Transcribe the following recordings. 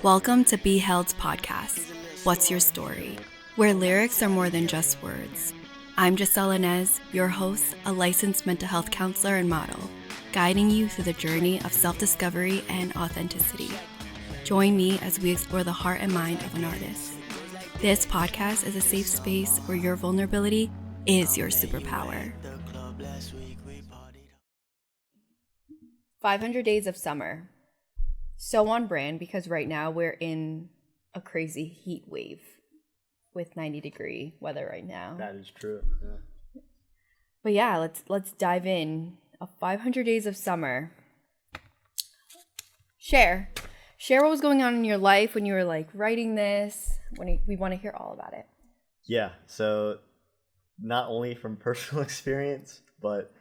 Welcome to Be Held's podcast, What's Your Story? Where lyrics are more than just words. I'm Giselle Inez, your host, a licensed mental health counselor and model, guiding you through the journey of self-discovery and authenticity. Join me as we explore the heart and mind of an artist. This podcast is a safe space where your vulnerability is your superpower. 500 Days of Summer. So on brand because right now we're in a crazy heat wave with 90-degree weather right now. That is true. Yeah. But yeah, let's dive in. 500 Days of Summer. Share what was going on in your life when you were like writing this. We want to hear all about it. Yeah. So not only from personal experience, but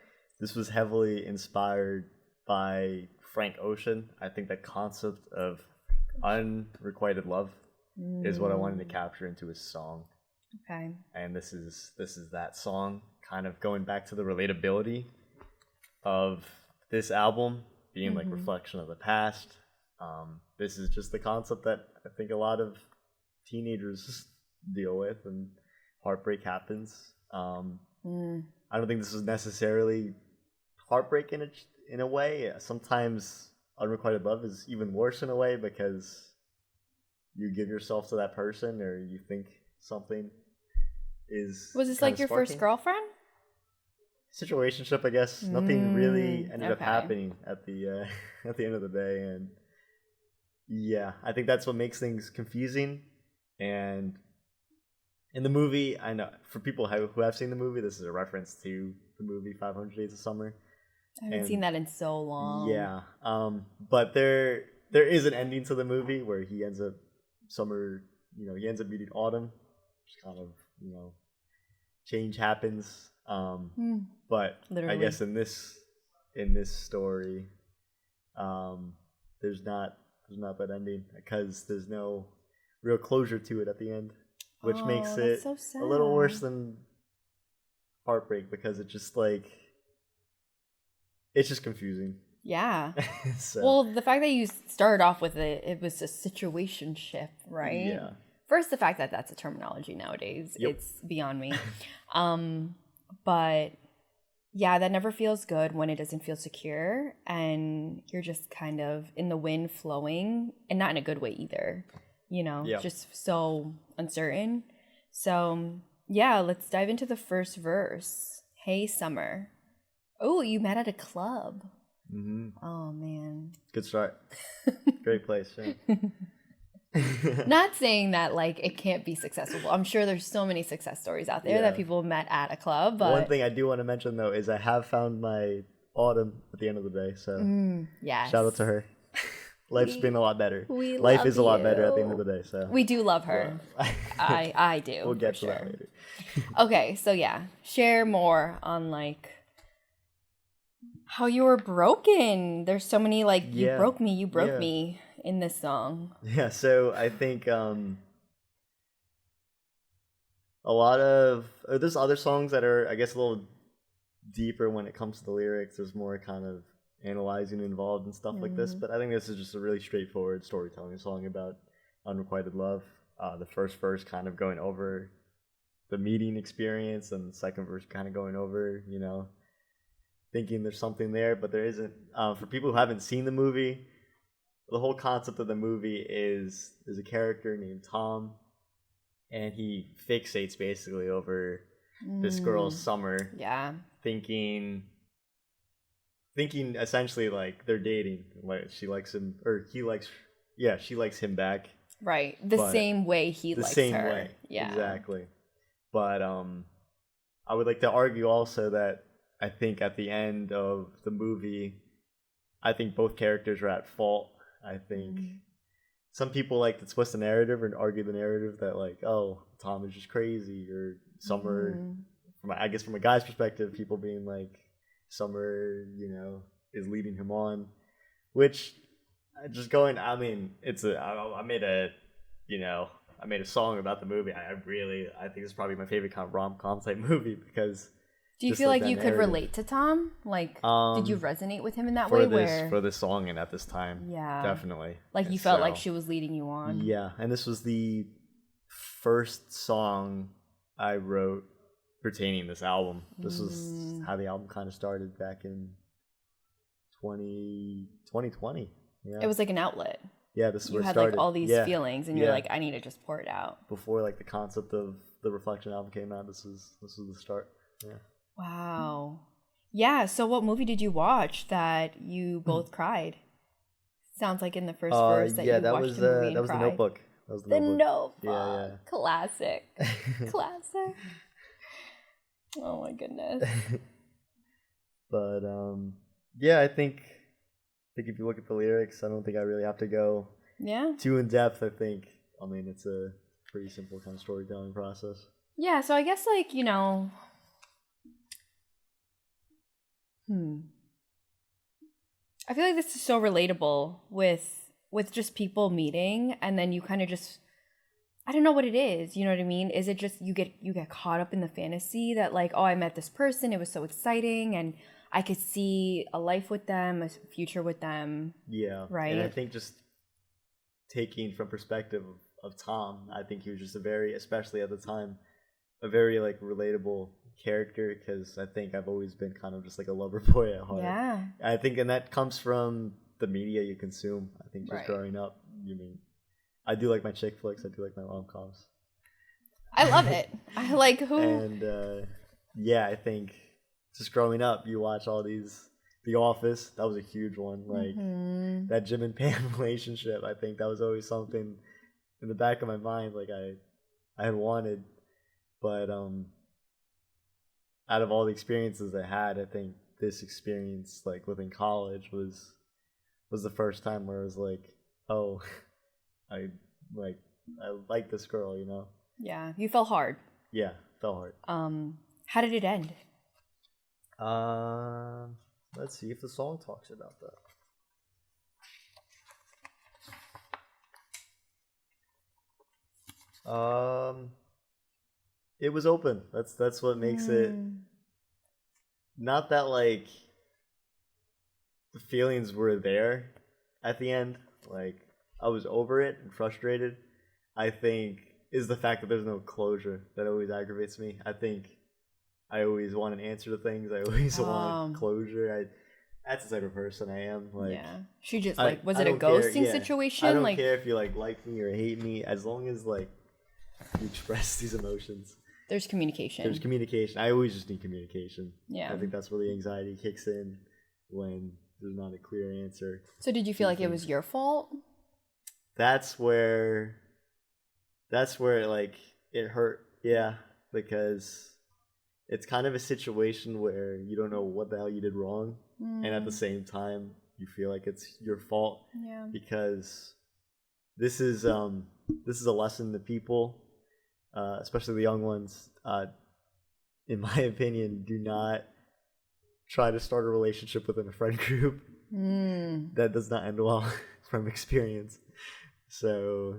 this was heavily inspired by Frank Ocean. I think the concept of unrequited love is what I wanted to capture into a song. Okay. And this is that song, kind of going back to the relatability of this album being like reflection of the past. This is just the concept that I think a lot of teenagers deal with, and heartbreak happens. I don't think this is necessarily heartbreak in a way. Sometimes unrequited love is even worse in a way because you give yourself to that person, or you think something is. Was this like your first girlfriend? Situationship, I guess. Nothing really ended up happening at the end of the day, and yeah, I think that's what makes things confusing. And in the movie, I know for people who have seen the movie, this is a reference to the movie 500 Days of Summer. I haven't seen that in so long. Yeah, but there is an ending to the movie where he ends up he ends up meeting autumn. Just kind of, change happens. But literally. I guess in this story, there's not that ending because there's no real closure to it at the end, which makes it so sad. A little worse than heartbreak because it's just confusing. Yeah. So. Well, the fact that you started off with it was a situationship, right? Yeah. First, the fact that that's a terminology nowadays, it's beyond me. But yeah, that never feels good when it doesn't feel secure and you're just kind of in the wind flowing, and not in a good way either, just so uncertain. So yeah, let's dive into the first verse. Hey, summer. Oh, you met at a club. Mm-hmm. Oh, man. Good start. Great place. Yeah. Not saying that like it can't be successful. I'm sure there's so many success stories out there that people met at a club. But one thing I do want to mention though is I have found my autumn at the end of the day. So shout out to her. Life's been a lot better. Life is a lot better at the end of the day. So we do love her. I do. We'll get to that later. Okay, so yeah, share more on like how you were broken. There's so many you broke me in this song. Yeah, so I think a lot of there's other songs that are, I guess, a little deeper when it comes to the lyrics. There's more kind of analyzing involved and stuff like this, but I think this is just a really straightforward storytelling song about unrequited love. The first verse kind of going over the meeting experience, and the second verse kind of going over, thinking there's something there, but there isn't. For people who haven't seen the movie, the whole concept of the movie is there's a character named Tom, and he fixates basically over this girl's summer. Yeah. Thinking essentially like they're dating. Like she likes him, or she likes him back. Right. The same way he likes her. The same way. Yeah. Exactly. But I would like to argue also that I think at the end of the movie, I think both characters are at fault. I think some people like to twist the narrative and argue the narrative that like, oh, Tom is just crazy, or Summer, from a guy's perspective, people being like, Summer, is leading him on, which I made a song about the movie. I think it's probably my favorite kind of rom-com type movie because Do you just, feel like that you could narrative. relate to Tom? Like, did you resonate with him in that for way? for this song and at this time? Yeah, definitely. Like you And felt like she was leading you on. Yeah, and this was the first song I wrote pertaining this album. This was how the album kind of started back in 2020. Yeah, It was like an outlet. yeah. This is You where it had started. like all these feelings, and you're Yeah. like, I need to just pour it out. Before like the concept of the Reflection album came out, this was the start. Yeah. Wow. Yeah. So, what movie did you watch that you both cried? Sounds like in the first verse that you watched the movie and that was cried. The Notebook. That was The Notebook. Yeah. Classic. Classic. Oh my goodness. But yeah, I think if you look at the lyrics, I don't think I really have to go too in depth. I mean, it's a pretty simple kind of storytelling process. Yeah, so I guess like, you know, I feel like this is so relatable with just people meeting, and then you kind of just, I don't know what it is, you know what I mean? Is it just you get caught up in the fantasy that like, oh, I met this person, it was so exciting, and I could see a life with them, a future with them. Yeah. Right. And I think just taking from perspective of Tom, I think he was just especially at the time, a very like relatable character, because I think I've always been kind of just like a lover boy at heart. Yeah. I think, and that comes from the media you consume. I think just Right. growing up, I do like my chick flicks, I do like my rom-coms. I love it. I like who. And yeah, I think just growing up, you watch all these. The Office, that was a huge one. Like that Jim and Pam relationship, I think that was always something in the back of my mind, like I had wanted. But out of all the experiences I had, I think this experience, like within college, was the first time where I was like, oh, I like this girl, you know? Yeah, you fell hard. Yeah, fell hard. How did it end? Let's see if the song talks about that. It was open. That's what makes it. Not that like the feelings were there at the end. Like I was over it and frustrated. I think is the fact that there's no closure that always aggravates me. I think I always want an answer to things. I always want closure. That's the type of person I am. Like, yeah, she just like was I it a don't care, ghosting situation? I don't like care if you like me or hate me, as long as like you express these emotions. There's communication. There's communication. I always just need communication. Yeah, I think that's where the anxiety kicks in when there's not a clear answer. So did you feel like it was your fault? That's where like it hurt. Yeah, because it's kind of a situation where you don't know what the hell you did wrong, and at the same time you feel like it's your fault. Yeah. Because this is a lesson to people, especially the young ones. In my opinion, do not try to start a relationship within a friend group. That does not end well from experience. So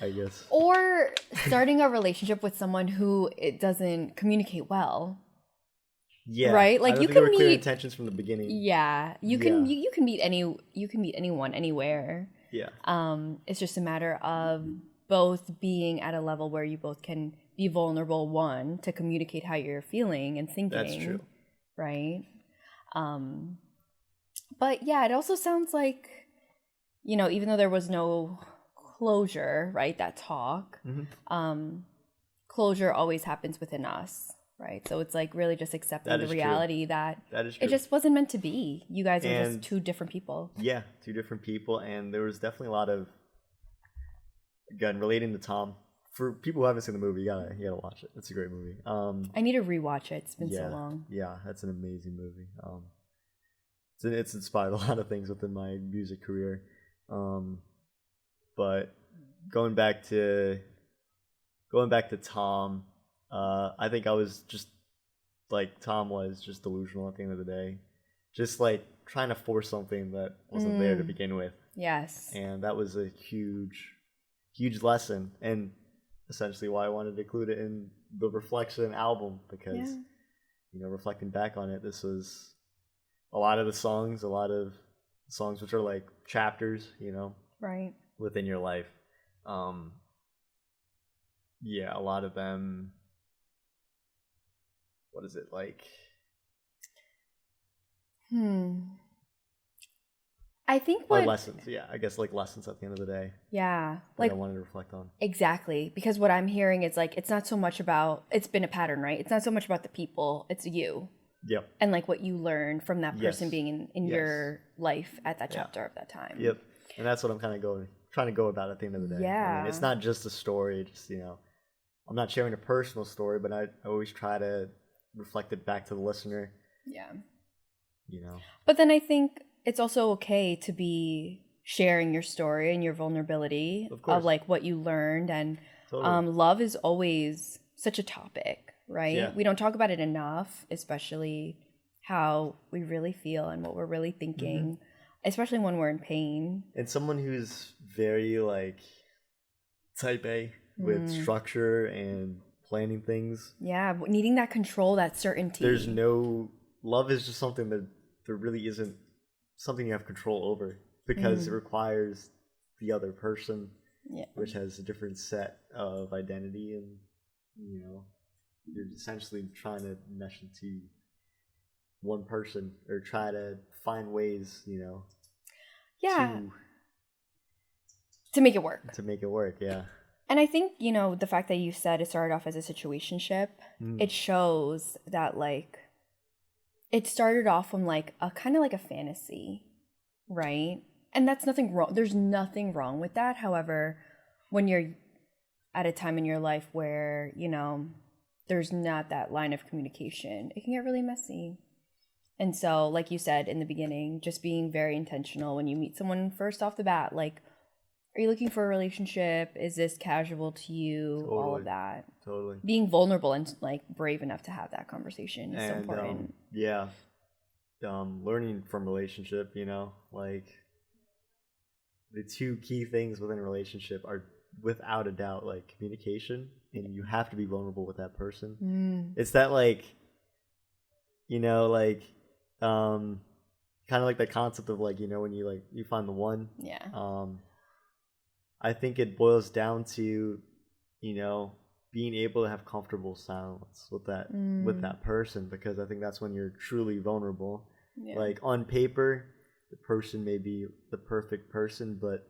I guess. Or starting a relationship with someone who it doesn't communicate well. Yeah. Right? Like you can meet clear intentions from the beginning. Yeah. You can meet anyone anywhere. Yeah. It's just a matter of both being at a level where you both can be vulnerable, one, to communicate how you're feeling and thinking. That's true. Right? But yeah, it also sounds like, you know, even though there was no closure, right, that talk, closure always happens within us, right? So it's like really just accepting the reality that it just wasn't meant to be. You guys are just two different people. Yeah, two different people. And there was definitely a lot of, again, relating to Tom. For people who haven't seen the movie, you gotta watch it. It's a great movie. I need to rewatch it. It's been so long. Yeah, that's an amazing movie. It's inspired a lot of things within my music career. But going back to Tom, I think I was just like Tom was just delusional at the end of the day, just like trying to force something that wasn't there to begin with. Yes. And that was a huge lesson, and essentially why I wanted to include it in the Reflection album, because reflecting back on it, this was a lot of songs which are like chapters, right, within your life. Yeah, a lot of them. What is it like? I think or lessons. Yeah, I guess like lessons at the end of the day. Yeah, like I wanted to reflect on. Exactly, because what I'm hearing is like it's not so much about, it's been a pattern, right? It's not so much about the people, it's you. Yep. And like what you learn from that person being in Yes. your life at that chapter of that time. Yep. And that's what I'm kind of trying to go about at the end of the day. Yeah. I mean, it's not just a story, just, I'm not sharing a personal story, but I always try to reflect it back to the listener. Yeah. But then I think it's also okay to be sharing your story and your vulnerability of like what you learned. And totally. Love is always such a topic, right? Yeah. We don't talk about it enough, especially how we really feel and what we're really thinking, especially when we're in pain. And someone who's very like type A with structure and planning things. Yeah, needing that control, that certainty. Love is just something that there really isn't something you have control over, because it requires the other person, which has a different set of identity, and you're essentially trying to mesh into one person, or try to find ways, to make it work. Yeah. And I think, the fact that you said it started off as a situationship, it shows that like it started off from like a kind of like a fantasy, right? And that's nothing wrong. There's nothing wrong with that. However, when you're at a time in your life where, there's not that line of communication, it can get really messy. And so, like you said in the beginning, just being very intentional when you meet someone first off the bat, like, are you looking for a relationship? Is this casual to you? Totally. All of that. Totally. Being vulnerable and like brave enough to have that conversation is so important. Learning from relationship, like the two key things within a relationship are without a doubt like communication, and you have to be vulnerable with that person. It's that like, kind of like the concept of like, when you find the one. Yeah. I think it boils down to, being able to have comfortable silence with that person, because I think that's when you're truly vulnerable. Yeah. Like on paper, the person may be the perfect person, but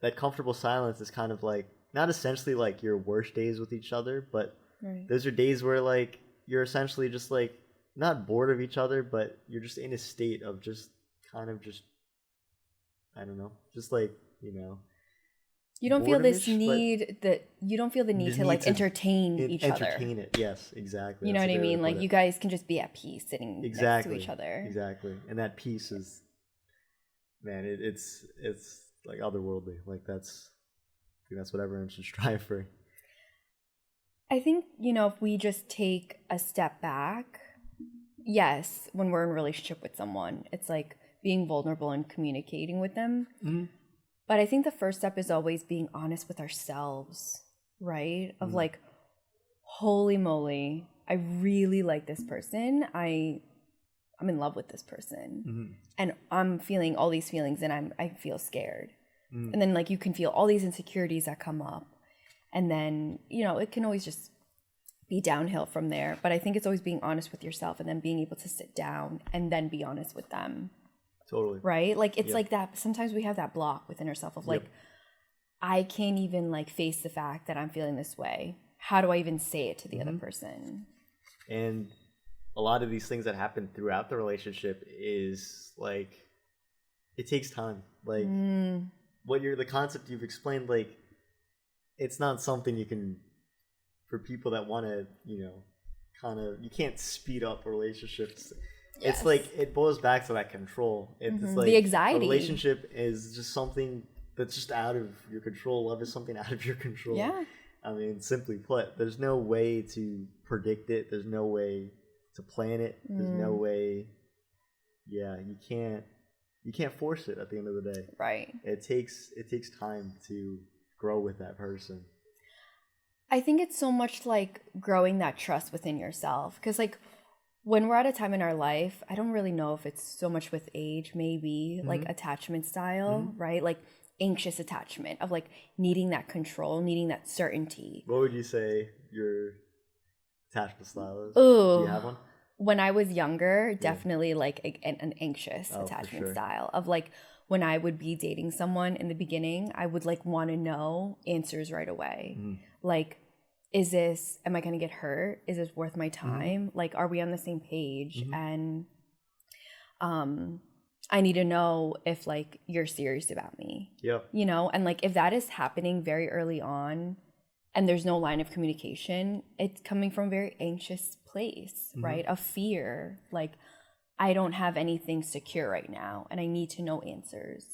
that comfortable silence is kind of like not essentially like your worst days with each other, but those are days where like you're essentially just like not bored of each other, but you're just in a state of just kind of just, I don't know, just like, you don't feel this need you don't feel the need to like entertain each other. Entertain it, yes, exactly. You know what I mean? Like you guys can just be at peace sitting next to each other. Exactly. And that peace is, man, it's like otherworldly. Like that's what everyone should strive for. I think, if we just take a step back, yes, when we're in a relationship with someone, it's like being vulnerable and communicating with them. But I think the first step is always being honest with ourselves, right? Of like, holy moly, I really like this person. I'm in love with this person. And I'm feeling all these feelings, and I feel scared. And then like you can feel all these insecurities that come up. And then, it can always just be downhill from there. But I think it's always being honest with yourself, and then being able to sit down and then be honest with them. Totally. Right? Like it's like that. Sometimes we have that block within ourselves of like, I can't even like face the fact that I'm feeling this way. How do I even say it to the other person? And a lot of these things that happen throughout the relationship is like, it takes time. Like the concept you've explained, like it's not something you can, for people that want to, you can't speed up relationships. Yes. It's like it boils back to that control. It's like the anxiety. A relationship is just something that's just out of your control. Love is something out of your control. Yeah. I mean, simply put, there's no way to predict it. There's no way to plan it. There's no way. Yeah, you can't force it at the end of the day. Right. It takes time to grow with that person. I think it's so much like growing that trust within yourself. Because like when we're at a time in our life, I don't really know if it's so much with age, maybe like attachment style, right? Like anxious attachment of like needing that control, needing that certainty. What would you say your attachment style is? Ooh. Do you have one? When I was younger, definitely like an anxious Oh, attachment for sure. style of like when I would be dating someone in the beginning, I would like want to know answers right away. Like, am I going to get hurt? Is this worth my time? Like, are we on the same page? And I need to know if like you're serious about me. Yep. You know, and like if that is happening very early on and there's no line of communication, it's coming from a very anxious place, right? Of fear. Like, I don't have anything secure right now and I need to know answers.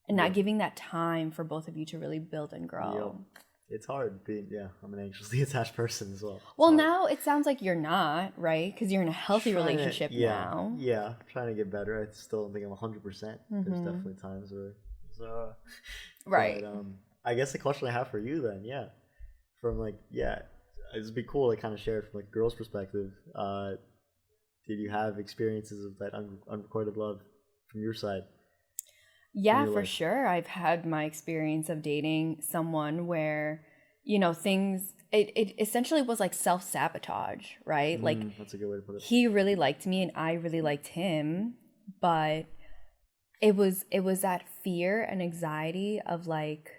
And not giving that time for both of you to really build and grow. Yep. It's hard being, I'm an anxiously attached person as well. Well, now it sounds like you're not, right? Because you're in a healthy relationship now. Yeah, trying to get better. I still don't think I'm 100%. There's definitely times where right. But, I guess the question I have for you then, from like, it'd be cool to kind of share it from like a girl's perspective. Did you have experiences of that unrequited love from your side? Yeah, for sure. I've had my experience of dating someone where, you know, it essentially was like self-sabotage, right? Like, that's a good way to put it. He really liked me and I really liked him, but it was that fear and anxiety of like,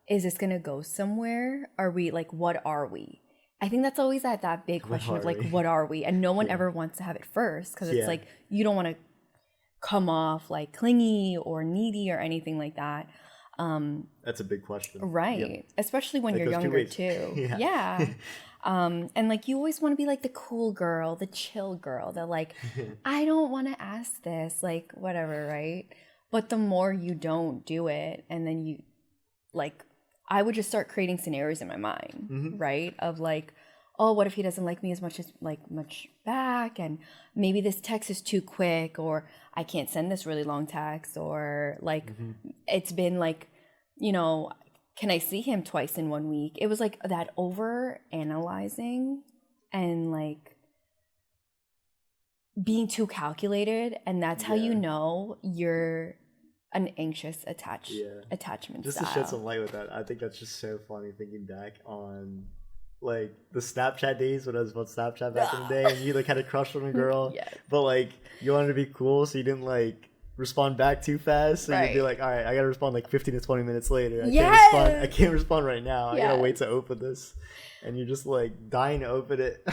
is this going to go somewhere? Are we like, what are we? I think that's always that big question of like, what are we? And no one ever wants to have it first because it's like, you don't want to come off like clingy or needy or anything like that. That's a big question. Right. Yep. Especially when you're younger too. And like you always want to be like the cool girl, the chill girl that like, I don't want to ask this, like whatever, right? But the more you don't do it and then you like, I would just start creating scenarios in my mind, right? Of like, oh, what if he doesn't like me as much back? And maybe this text is too quick, or I can't send this really long text, or like it's been like, you know, can I see him twice in 1 week? It was like that over analyzing and like being too calculated. And that's how you know you're an anxious attachment just style. To shed some light with that, I think that's just so funny thinking back on like the Snapchat days when I was on Snapchat back in the day, and you like had a crush on a girl, but like you wanted to be cool, so you didn't like respond back too fast, so you'd be like, all right, I gotta respond like 15 to 20 minutes later. I can't respond right now. I gotta wait to open this, and you're just like dying to open it.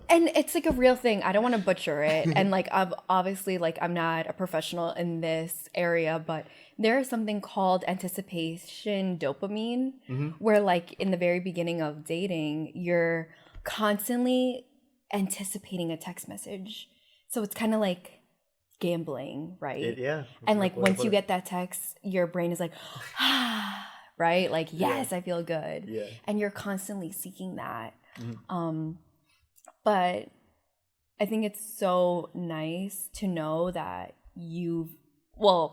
And it's like a real thing. I don't want to butcher it, and like obviously like I'm not a professional in this area, but there is something called anticipation dopamine, where like in the very beginning of dating, you're constantly anticipating a text message. So it's kind of like gambling, right? And like once you get that text, your brain is like, right? Like, yes, I feel good. And you're constantly seeking that. But I think it's so nice to know that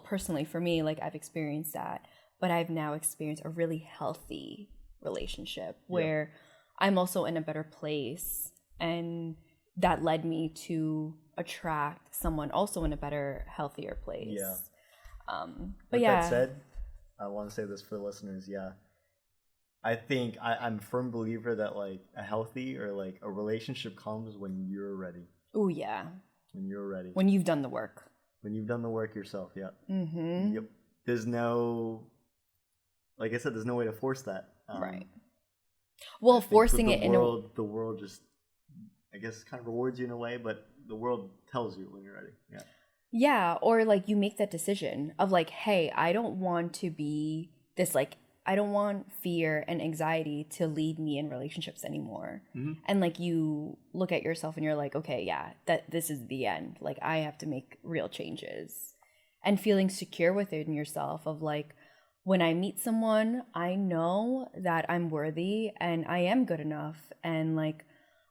personally for me, like I've experienced that, but I've now experienced a really healthy relationship where I'm also in a better place, and that led me to attract someone also in a better, healthier place. But that said, I want to say this for the listeners. I think I'm a firm believer that like a healthy or like a relationship comes when you're ready. Oh yeah. When you're ready. When you've done the work. When you've done the work yourself, Yep. There's no, like I said, there's no way to force that. Right. Well, forcing it the world just, I guess, kind of rewards you in a way, but the world tells you when you're ready. Yeah, or like you make that decision of like, hey, I don't want to be this like, I don't want fear and anxiety to lead me in relationships anymore. And like you look at yourself and you're like, okay, this is the end. Like I have to make real changes. And feeling secure within yourself of like, when I meet someone, I know that I'm worthy and I am good enough. And like,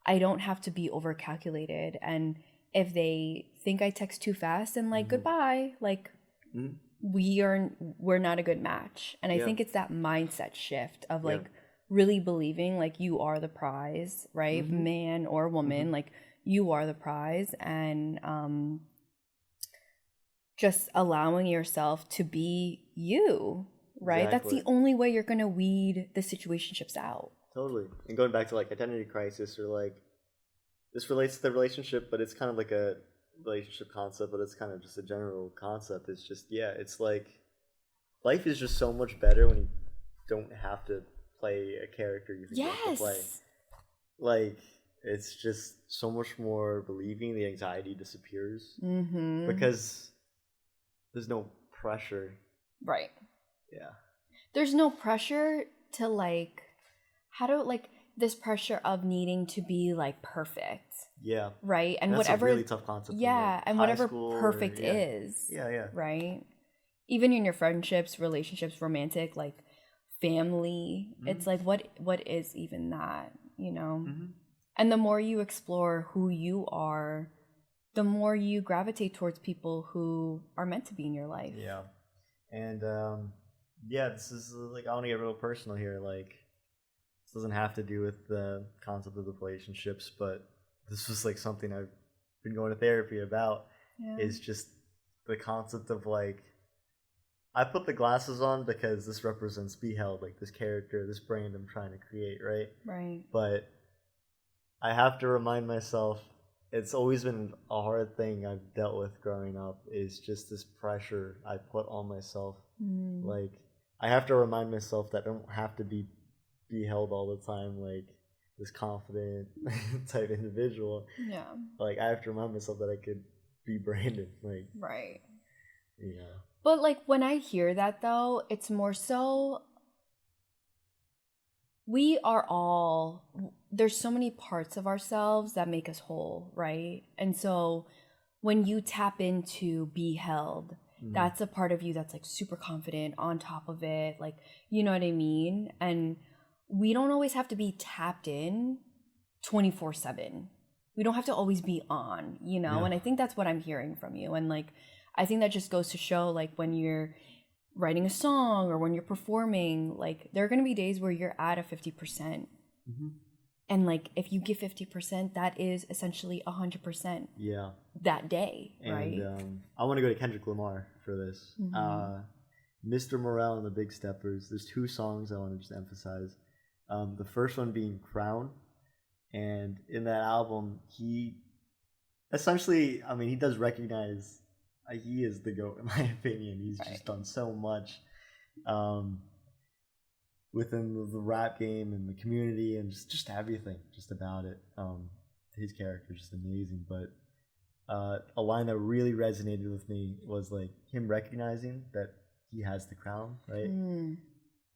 I don't have to be over calculated. And if they think I text too fast, then like, goodbye, like, we're not a good match. And I think it's that mindset shift of like really believing like you are the prize, right? Man or woman, like you are the prize, and just allowing yourself to be you, right? Exactly. That's the only way you're gonna weed the situationships out. Totally. And going back to like identity crisis, or like this relates to the relationship, but it's kind of like a relationship concept, but it's kind of just a general concept. It's just, yeah, it's like life is just so much better when you don't have to play a character you think you have to play. Like, it's just so much more relieving. The anxiety disappears because there's no pressure. Right. Yeah. There's no pressure to like, this pressure of needing to be like perfect. Yeah. Right. And that's whatever. A really tough concept. Yeah. Like and whatever perfect is. Yeah. Right. Even in your friendships, relationships, romantic, like family, it's like, what is even that, you know? And the more you explore who you are, the more you gravitate towards people who are meant to be in your life. Yeah. And this is like, I want to get real personal here. Like, this doesn't have to do with the concept of the relationships, but this was like something I've been going to therapy about. Is just the concept of like, I put the glasses on because this represents Beheld, like this character, this brand I'm trying to create, right? Right. But I have to remind myself, it's always been a hard thing I've dealt with growing up, is just this pressure I put on myself. Like, I have to remind myself that I don't have to be Beheld all the time, like this confident type individual. Yeah. Like, I have to remind myself that I could be Brandon. Like, right. Yeah. But like when I hear that though, it's more so there's so many parts of ourselves that make us whole, right? And so when you tap into Beheld, that's a part of you that's like super confident, on top of it, like, you know what I mean? And we don't always have to be tapped in 24/7. We don't have to always be on, you know? Yeah. And I think that's what I'm hearing from you. And like, I think that just goes to show, like, when you're writing a song or when you're performing, like, there are going to be days where you're at a 50%. And like, if you give 50%, that is essentially 100%. Yeah. That day, right? And I want to go to Kendrick Lamar for this. Mr. Morale and the Big Steppers. There's two songs I want to just emphasize. The first one being Crown. And in that album, he essentially, I mean, he does recognize he is the GOAT, in my opinion. He's just done so much within the rap game and the community and just everything, just about it. His character is just amazing. But a line that really resonated with me was like him recognizing that he has the crown, right?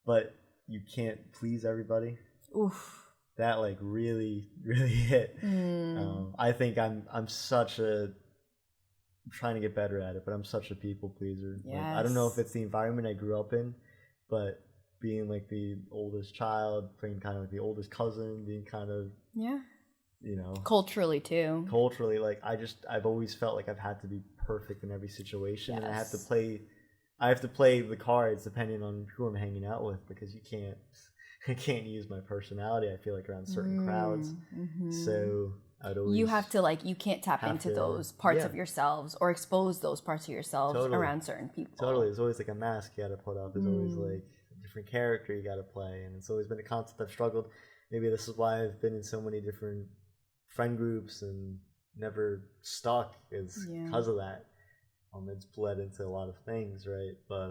But you can't please everybody. Oof. That like really, really hit. I think I'm trying to get better at it, but I'm such a people pleaser. Yes. Like, I don't know if it's the environment I grew up in, but being like the oldest child, being kind of like the oldest cousin, being kind of, you know, culturally too. Culturally, like I've always felt like I've had to be perfect in every situation, and I have to play the cards depending on who I'm hanging out with, because I can't use my personality, I feel like, around certain crowds. So I'd always, you can't tap into those parts of yourselves or expose those parts of yourselves around certain people. Totally. There's always like a mask you gotta put up. There's always like a different character you gotta play, and it's always been a concept I've struggled. Maybe this is why I've been in so many different friend groups and never stuck, is because of that. It's bled into a lot of things, right? But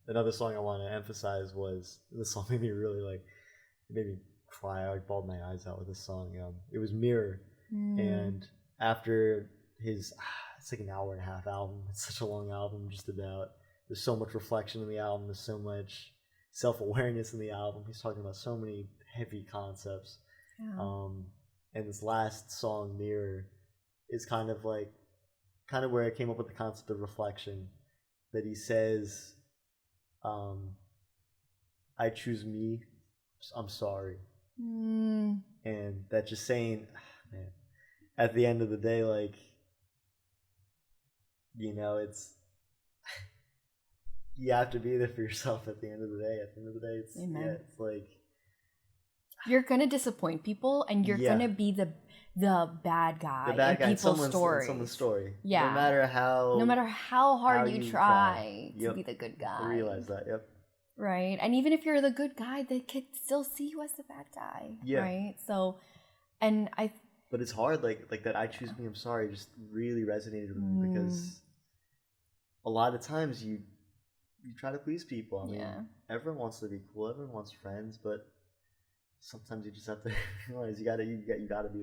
another song I want to emphasize was, this song made me really it made me cry. I bawled my eyes out with this song. It was Mirror. And after his, it's like an hour and a half album. It's such a long album, just about. There's so much reflection in the album. There's so much self-awareness in the album. He's talking about so many heavy concepts. And this last song, Mirror, is kind of where I came up with the concept of reflection. That he says, I choose me, I'm sorry. And that just saying, man, at the end of the day, like, you know, it's, you have to be there for yourself at the end of the day. At the end of the day, it's, it's like, you're gonna disappoint people, and you're gonna be the bad guy in people's stories. Someone's story. Yeah. No matter how hard you try to Yep. be the good guy. I realize that. Yep. Right. And even if you're the good guy, they could still see you as the bad guy. Yeah. Right. So, and But it's hard. Like that. I choose me. I'm sorry. Just really resonated with me because a lot of times you try to please people. I mean, everyone wants to be cool. Everyone wants friends, but sometimes you just have to realize you gotta be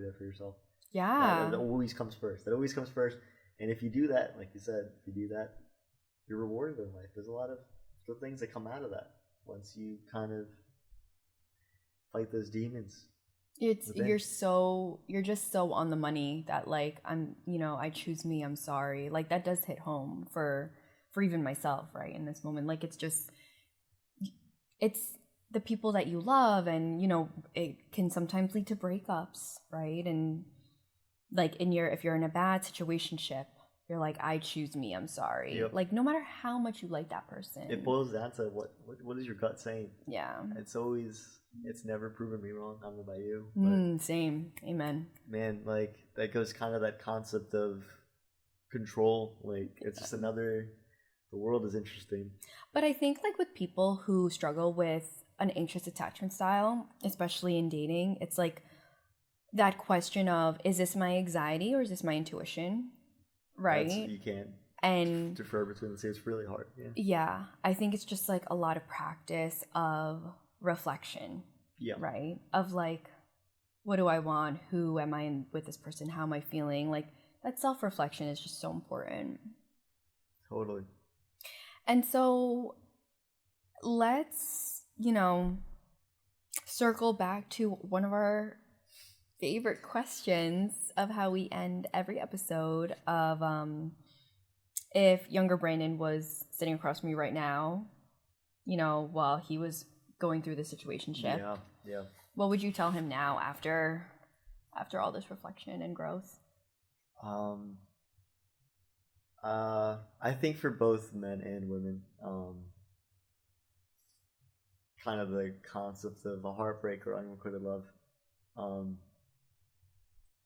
there for yourself. Yeah. That always comes first. And if you do that, like you said, you're rewarded in life. There's a lot of good things that come out of that once you kind of fight those demons. You're just so on the money that like I choose me, I'm sorry. Like that does hit home for even myself, right? In this moment. Like it's the people that you love, and it can sometimes lead to breakups, right? And like if you're in a bad situationship, you're like, I choose me, I'm sorry. Yep. Like no matter how much you like that person, it boils down to what is your gut saying. Yeah, it's never proven me wrong. I don't know about you, same, amen, man. Like that goes kind of that concept of control. Like it's just the world is interesting. But I think like with people who struggle with an anxious attachment style, especially in dating, it's like that question of, is this my anxiety or is this my intuition? Right? You can't defer between the two. It's really hard. Yeah. I think it's just like a lot of practice of reflection. Yeah. Right? Of like, what do I want? Who am I with this person? How am I feeling? Like that self-reflection is just so important. Totally. And so let's, circle back to one of our favorite questions of how we end every episode of if younger Brandon was sitting across from me right now, while he was going through the situationship. Yeah. What would you tell him now after all this reflection and growth? I think for both men and women, kind of the concept of a heartbreak or unrequited love.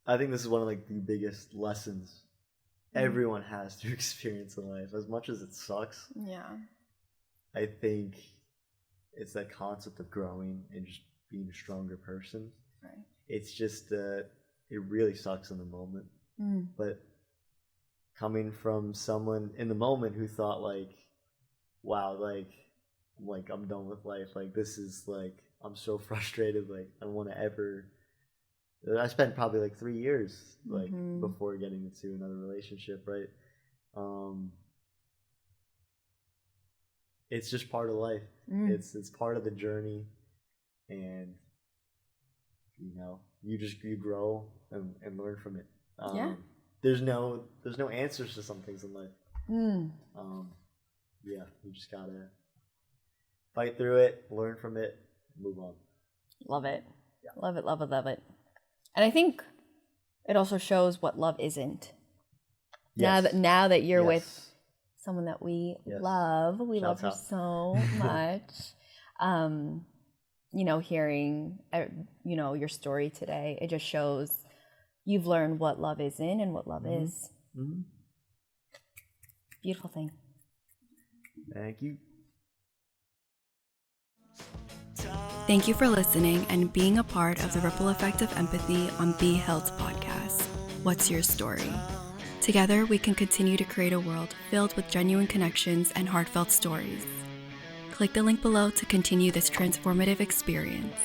I think this is one of like the biggest lessons everyone has to experience in life. As much as it sucks, I think it's that concept of growing and just being a stronger person. Right. It's just it really sucks in the moment, but coming from someone in the moment who thought like, wow, like I'm done with life, like this is like I'm so frustrated, like I don't want to ever. I spent probably like 3 years like before getting into another relationship, right? It's just part of life. It's part of the journey, and you grow and learn from it. There's no answers to some things in life. You just gotta fight through it, learn from it, move on. Love it. Yeah. Love it, love it, love it. And I think it also shows what love isn't. Yes. Now that you're with someone that we love, love her so much. Hearing your story today, it just shows you've learned what love isn't and what love is. Beautiful thing. Thank you. Thank you for listening and being a part of the Ripple Effect of Empathy on Be Health podcast. What's your story? Together, we can continue to create a world filled with genuine connections and heartfelt stories. Click the link below to continue this transformative experience.